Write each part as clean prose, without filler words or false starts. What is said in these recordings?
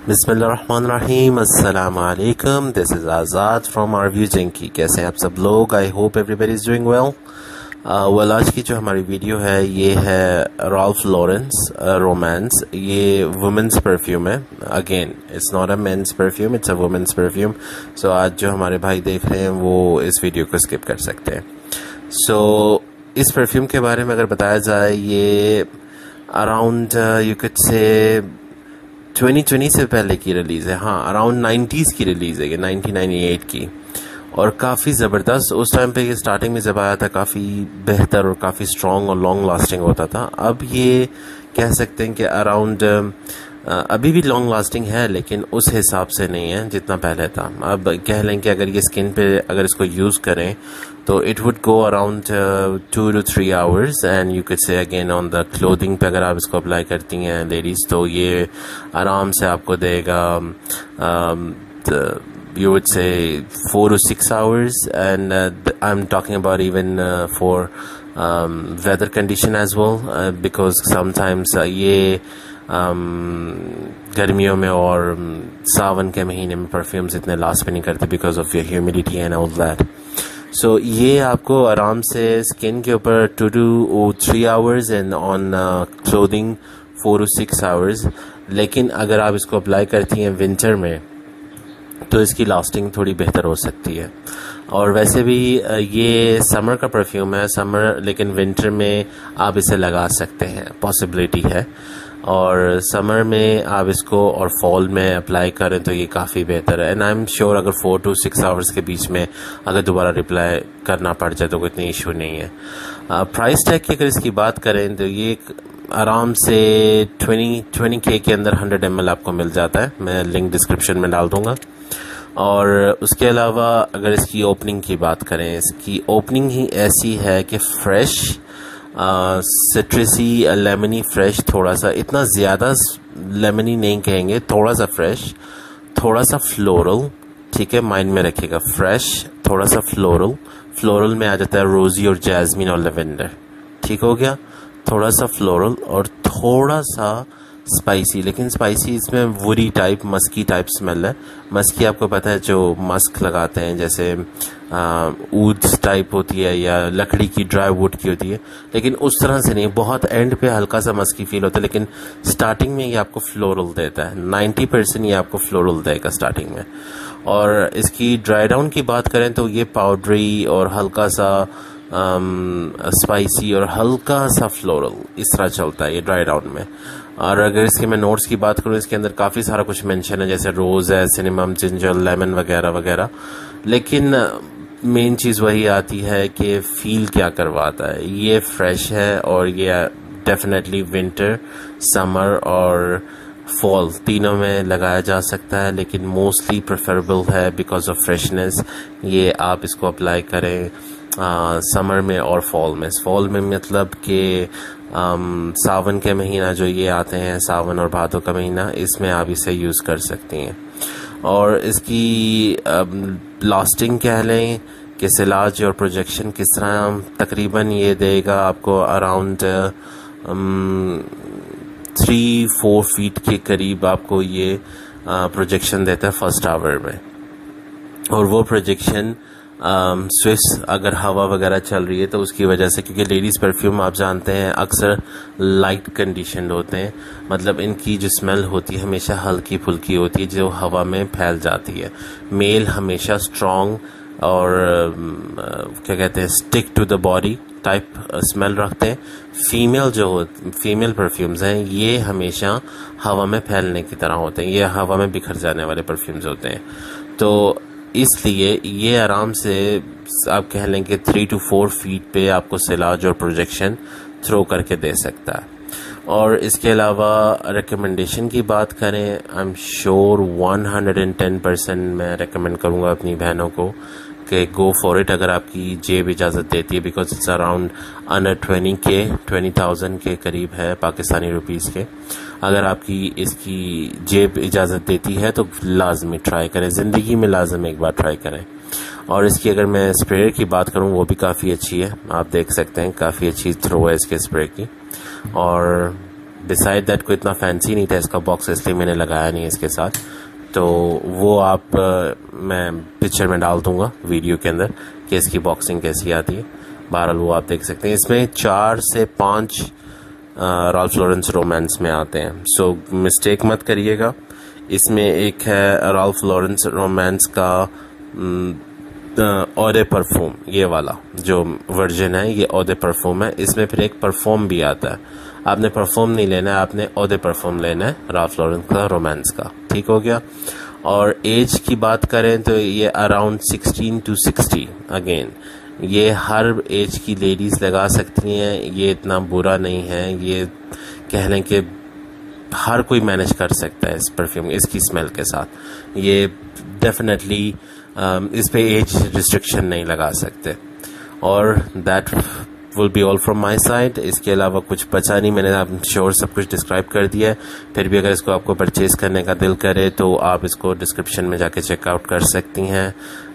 बिस्मिल्लाहिर्रहमानिर्रहीम अस्सलाम वालेकुम। दिस इज़ आज़ाद फ्रॉम आरव्यू जिंकी। कैसे हैं आप सब लोग? I hope everybody is doing well. आज की जो हमारी वीडियो है ये है राल्फ लॉरेंस रोमांस। ये वुमेंस परफ्यूम है। Again it's not a men's perfume, it's a women's perfume. So आज जो हमारे भाई देख रहे हैं वो इस वीडियो को स्किप कर सकते हैं। सो इस परफ्यूम के बारे में अगर बताया जाए, ये अराउंड यू कुड से 2020 से पहले की रिलीज़ है। हाँ, अराउंड 90s की रिलीज़ है ये, 1998 की। और काफ़ी ज़बरदस्त उस टाइम पे ये स्टार्टिंग में जब आया था काफ़ी बेहतर और काफ़ी स्ट्रॉन्ग और लॉन्ग लास्टिंग होता था। अब ये कह सकते हैं कि अराउंड अभी भी लॉन्ग लास्टिंग है लेकिन उस हिसाब से नहीं है जितना पहले था। अब कह लें कि अगर ये स्किन पे अगर इसको यूज़ करें तो it would go around 2 to 3 hours and you CAD से अगेन ऑन द क्लोथिंग पे अगर आप इसको अप्लाई करती हैं लेडीज़ तो ये आराम से आपको देगा you would say 4 to 6 hours and I'm talking about even for weather condition as well because sometimes ये गर्मियों में और सावन के महीने में परफ्यूम्स इतने लास्ट भी नहीं करते because of your humidity and all that. So ये आपको आराम से स्किन के ऊपर 2 to 3 hours and on clothing 4 to 6 hours। लेकिन अगर आप इसको अप्लाई करती हैं विंटर में तो इसकी लास्टिंग थोड़ी बेहतर हो सकती है। और वैसे भी ये समर का परफ्यूम है, समर लेकिन विंटर में आप इसे लगा सकते हैं, पॉसिबिलिटी है। और समर में आप इसको और फॉल में अप्लाई करें तो ये काफ़ी बेहतर है। एंड आई एम श्योर अगर 4 to 6 hours के बीच में अगर दोबारा रिप्लाई करना पड़ जाए तो कोई इतनी इशू नहीं है। प्राइस टैग की अगर इसकी बात करें तो ये आराम से 20K के अंदर 100 ml आपको मिल जाता है। मैं लिंक डिस्क्रिप्शन में डाल दूंगा। और उसके अलावा अगर इसकी ओपनिंग की बात करें, इसकी ओपनिंग ही ऐसी है कि फ्रेश सिट्रसी लेमनी फ्रेश, थोड़ा सा, इतना ज़्यादा लेमनी नहीं कहेंगे, थोड़ा सा फ्रेश, थोड़ा सा फ्लोरल। ठीक है, माइंड में रखिएगा, फ्रेश, थोड़ा सा फ्लोरल। फ्लोरल में आ जाता है रोजी और जैस्मिन और लेवेंडर। ठीक हो गया, थोड़ा सा फ्लोरल और थोड़ा सा स्पाइसी। लेकिन स्पाइसी इसमें woody type, musky type smell है। मस्की आपको पता है जो मस्क लगाते हैं, जैसे ऊद टाइप होती है या लकड़ी की, ड्राई वुड की होती है, लेकिन उस तरह से नहीं। बहुत एंड पे हल्का सा मस्की फील होता है लेकिन स्टार्टिंग में ये आपको फ्लोरल देता है। 90% ये आपको फ्लोरल देगा स्टार्टिंग में। और इसकी ड्राई डाउन की बात करें तो ये पाउडरी और हल्का सा स्पाइसी और हल्का सा फ्लोरल, इस तरह चलता है ये ड्राई डाउन में। और अगर इसके मैं नोट्स की बात करूँ, इसके अंदर काफ़ी सारा कुछ मेंशन है, जैसे रोज़ है, सिनेमम, जिंजर, लेमन वगैरह वगैरह। लेकिन मेन चीज़ वही आती है कि फील क्या करवाता है। ये फ्रेश है और ये डेफिनेटली विंटर, समर और फॉल तीनों में लगाया जा सकता है, लेकिन मोस्टली प्रेफरेबल है बिकॉज ऑफ फ्रेशनेस। ये आप इसको अप्लाई करें समर में और फॉल में। फॉल में मतलब कि सावन के महीना जो ये आते हैं, सावन और भादों का महीना, इसमें आप इसे यूज़ कर सकती हैं। और इसकी लास्टिंग कह लें कि सिलाज और प्रोजेक्शन किस तरह, तकरीबन ये देगा आपको अराउंड 3-4 फीट के करीब आपको ये प्रोजेक्शन देता है फर्स्ट आवर में। और वो प्रोजेक्शन स्विस अगर हवा वगैरह चल रही है तो उसकी वजह से, क्योंकि लेडीज़ परफ्यूम आप जानते हैं अक्सर लाइट कंडीशन होते हैं, मतलब इनकी जो स्मेल होती है हमेशा हल्की फुल्की होती है जो हवा में फैल जाती है। मेल हमेशा स्ट्रॉन्ग और क्या कहते हैं, stick to the body type smell रखते हैं। फीमेल परफ्यूम्स हैं ये हमेशा हवा में फैलने की तरह होते हैं, ये हवा में बिखर जाने वाले परफ्यूम्स होते हैं। तो इसलिए ये आराम से आप कह लें कि 3 to 4 फीट पे आपको सिलाज और प्रोजेक्शन थ्रो करके दे सकता है। और इसके अलावा रिकमेंडेशन की बात करें, आई एम श्योर 110% मैं रिकमेंड करूँगा अपनी बहनों को कि गो फॉर इट अगर आपकी जेब इजाज़त देती है, बिकॉज इट्स अराउंड अंडर 20,000 के करीब है पाकिस्तानी रुपीज़ के। अगर आपकी इसकी जेब इजाज़त देती है तो लाजमी ट्राई करें, ज़िंदगी में लाजम एक बार ट्राई करें। और इसकी अगर मैं स्प्रे की बात करूं वो भी काफ़ी अच्छी है, आप देख सकते हैं काफ़ी अच्छी थ्रो है इसके स्प्रे की। और डिसाइड दैट कोई इतना फैंसी नहीं था इसका बॉक्स, इसलिए मैंने लगाया नहीं इसके साथ। तो वो आप मैं पिक्चर में डाल दूंगा वीडियो के अंदर कि इसकी बॉक्सिंग कैसी आती है। बहरहाल वो आप देख सकते हैं। इसमें 4 से 5 राल्फ लॉरेंस रोमांस में आते हैं, सो मिस्टेक मत करिएगा। इसमें एक है राल्फ लॉरेंस रोमांस का ऑडे परफ्यूम, ये वाला जो वर्जन है ये ऑडे परफ्यूम है। इसमें फिर एक परफ्यूम भी आता है, आपने परफ्यूम नहीं लेना है, आपने ऑडे परफ्यूम लेना है राल्फ लॉरेंस का रोमांस का, ठीक हो गया। और एज की बात करें तो ये अराउंड 16 to 60, अगेन ये हर एज की लेडीज लगा सकती हैं, ये इतना बुरा नहीं है। ये कह लें कि हर कोई मैनेज कर सकता है इस परफ्यूम, इसकी स्मेल के साथ। ये डेफिनेटली इस पे एज रिस्ट्रिक्शन नहीं लगा सकते। और that will be all from my side. इसके अलावा कुछ बचा नहीं, मैंने आप श्योर सब कुछ डिस्क्राइब कर दिया है। फिर भी अगर इसको आपको परचेज करने का दिल करे तो आप इसको डिस्क्रिप्शन में जाके चेकआउट कर सकती हैं।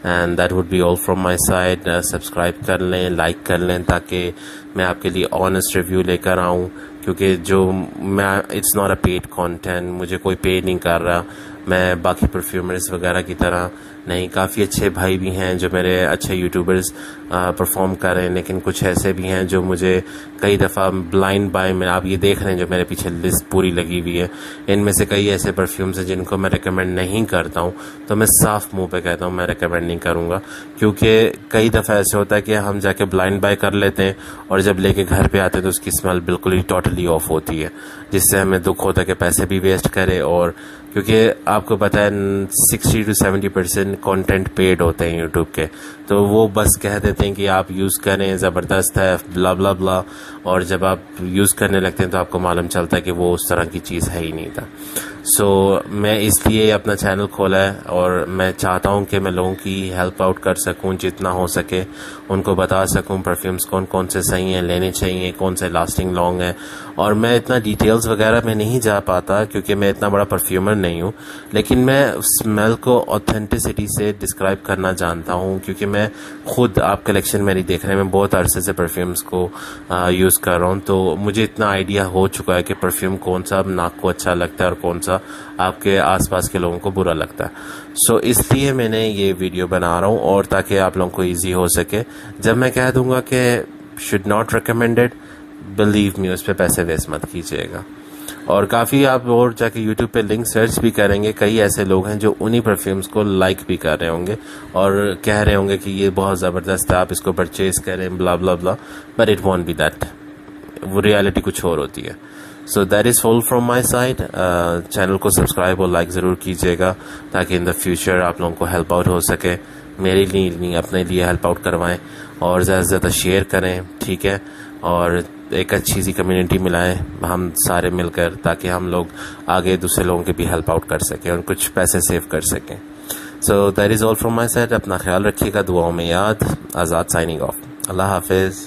And that would be all from my side. Subscribe कर लें, लाइक कर लें, ताकि मैं आपके लिए ऑनेस्ट रिव्यू लेकर आऊँ, क्योंकि जो मैं it's not a paid content, मुझे कोई पे नहीं कर रहा। मैं बाकी परफ्यूमर्स वगैरह की तरह नहीं, काफ़ी अच्छे भाई भी हैं जो मेरे अच्छे यूट्यूबर्स परफॉर्म कर रहे हैं, लेकिन कुछ ऐसे भी हैं जो मुझे कई दफ़ा ब्लाइंड बाय में, आप ये देख रहे हैं जो मेरे पीछे लिस्ट पूरी लगी हुई है, इनमें से कई ऐसे परफ्यूम्स हैं जिनको मैं रिकमेंड नहीं करता हूँ। तो मैं साफ मुंह पे कहता हूँ मैं रिकमेंड नहीं करूँगा, क्योंकि कई दफ़ा ऐसे होता है कि हम जाके ब्लाइंड बाय कर लेते हैं और जब लेके घर पे आते हैं तो उसकी स्मेल बिल्कुल ही टोटली ऑफ होती है, जिससे हमें दुख होता है कि पैसे भी वेस्ट करें। और क्योंकि आपको पता है 60 to 70% कंटेंट पेड होते हैं यूट्यूब के, तो वो बस कह देते हैं कि आप यूज़ करें, ज़बरदस्त है, ब्ला ब्ला ब्ला, और जब आप यूज़ करने लगते हैं तो आपको मालूम चलता है कि वो उस तरह की चीज़ है ही नहीं था। सो मैं इसलिए अपना चैनल खोला है और मैं चाहता हूँ कि मैं लोगों की हेल्प आउट कर सकूँ, जितना हो सके उनको बता सकूँ परफ्यूम्स कौन कौन से सही हैं, लेने चाहिए, कौन से लास्टिंग लॉन्ग है। और मैं इतना डिटेल्स वगैरह में नहीं जा पाता क्योंकि मैं इतना बड़ा परफ्यूमर नहीं हूँ, लेकिन मैं स्मेल को ऑथेंटिसिटी से डिस्क्राइब करना जानता हूँ, क्योंकि मैं खुद, आप कलेक्शन मेरी देख रहे हैं, मैं बहुत अरसे से परफ्यूम्स को यूज़ कर रहा हूँ, तो मुझे इतना आइडिया हो चुका है कि परफ्यूम कौन सा नाक को अच्छा लगता है और कौन सा आपके आसपास के लोगों को बुरा लगता है। सो इसलिए मैंने ये वीडियो बना रहा हूँ, और ताकि आप लोगों को ईजी हो सके। जब मैं कह दूंगा कि should not recommended, believe me, उस पर पैसे वेस्ट मत कीजिएगा। और काफ़ी आप और जाके यूट्यूब पे लिंक सर्च भी करेंगे, कई ऐसे लोग हैं जो उन्हीं परफ्यूम्स को लाइक भी कर रहे होंगे और कह रहे होंगे कि ये बहुत ज़बरदस्त है, आप इसको परचेज करें, blah blah blah, but it won't be that. वो रियलिटी कुछ और होती है। So that is all from my side. Channel को सब्सक्राइब और लाइक ज़रूर कीजिएगा ताकि इन द फ्यूचर आप लोगों को हेल्प आउट हो सके। मेरे लिए नहीं, अपने लिए हेल्प आउट करवाएं और ज़्यादा से ज़्यादा शेयर करें, ठीक है, और एक अच्छी सी कम्युनिटी मिलाएं हम सारे मिलकर, ताकि हम लोग आगे दूसरे लोगों की भी हेल्प आउट कर सकें और कुछ पैसे सेव कर सकें। सो that is all from my side. अपना ख्याल रखिएगा, दुआओं में याद। आज़ाद साइनिंग ऑफ। अल्लाह हाफिज़।